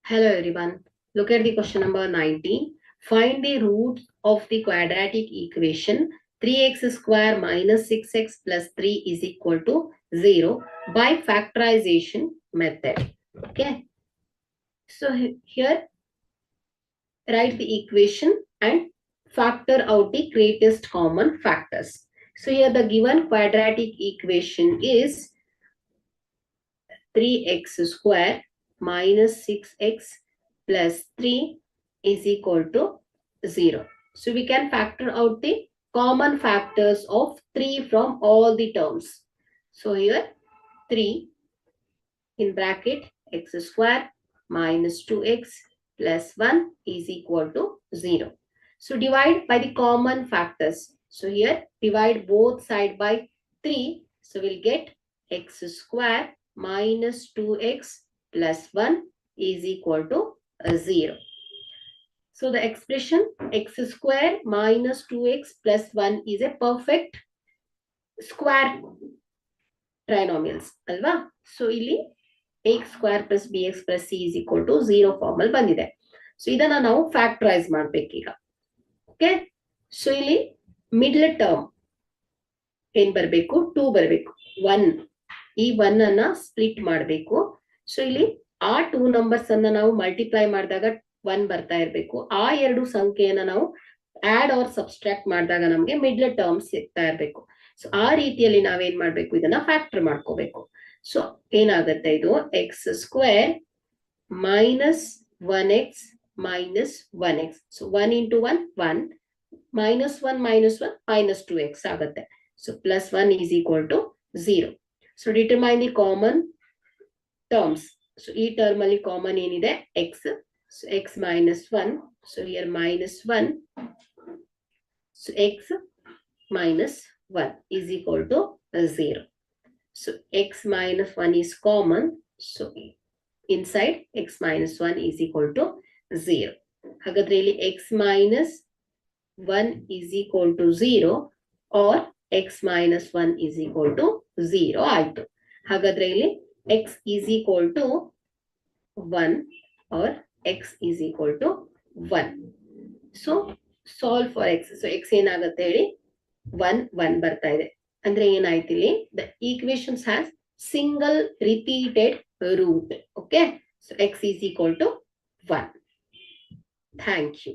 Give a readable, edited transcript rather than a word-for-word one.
Hello everyone. Look at the question number 19. Find the roots of the quadratic equation 3x square minus 6x plus 3 is equal to 0 by factorization method. Okay. So here write the equation and factor out the greatest common factors. So here the given quadratic equation is 3x square minus 6x plus 3 is equal to 0. So we can factor out the common factors of 3 from all the terms. So here 3 in bracket x square minus 2x plus 1 is equal to 0. So divide by the common factors. So here divide both side by 3. So we'll get x square minus 2x plus 1 is equal to 0. So the expression x square minus 2x plus 1 is a perfect square trinomials. Alva? So ಇಲ್ಲಿ x square plus bx plus c is equal to 0 form ಅಲ್ಲಿ ಬಂದಿದೆ. So ಇದನ್ನ ನಾವು factorise ಮಾಡ್ಬೇಕೀಗ. Okay, so ಇಲ್ಲಿ middle term ಏನ್ ಬರಬೇಕು, 2 ಬರಬೇಕು. 1 ಈ 1 ಅನ್ನ ಸ್ಪ್ಲಿಟ್ ಮಾಡಬೇಕು. ಸೊ ಇಲ್ಲಿ ಆ 2 ನಂಬರ್ಸ್ ಅನ್ನ ನಾವು ಮಲ್ಟಿಪ್ಲೈ ಮಾಡಿದಾಗ 1 ಬರ್ತಾ ಇರಬೇಕು. ಆ ಎರಡು ಸಂಖ್ಯೆಯನ್ನ ನಾವು ಆಡ್ ಆರ್ ಸಬ್ಸ್ಟ್ರಾಕ್ಟ್ ಮಾಡಿದಾಗ ನಮಗೆ ಮಿಡ್ಲ್ ಟರ್ಮ್ ಸಿಗ್ತಾ ಇರಬೇಕು. ಸೊ ಆ ರೀತಿಯಲ್ಲಿ ನಾವೇನ್ ಮಾಡ್ಬೇಕು, ಇದನ್ನ ಫ್ಯಾಕ್ಟರ್ ಮಾಡ್ಕೋಬೇಕು. ಸೊ ಏನಾಗುತ್ತೆ, ಇದು X square minus 1x minus 1x. So 1 into 1, 1. Minus 1 minus 1, minus 2x ಆಗುತ್ತೆ. So plus 1 is equal to 0. So determine the common terms. So ಈ term ಅಲ್ಲಿ common ಏನಿದೆ, x. So x minus 1. So here minus 1. So x minus 1 is equal to 0. So x minus 1 is common. So inside x minus 1 is equal to 0. ಹಾಗಾದ್ರೆ ಇಲ್ಲಿ x minus 1 is equal to 0 or x minus 1 is equal to 0 ಆಯ್ತು. ಹಾಗಾದ್ರೆ ಇಲ್ಲಿ x is equal to 1 or x is equal to 1. So solve for x. So x ಏನಾಗುತ್ತೆ ಹೇಳಿ, 1 ಬರ್ತಾ ಇದೆ. ಅಂದ್ರೆ ಏನಾಯ್ತು ಇಲ್ಲಿ, the equations has single repeated root. Okay, so x is equal to 1. Thank you.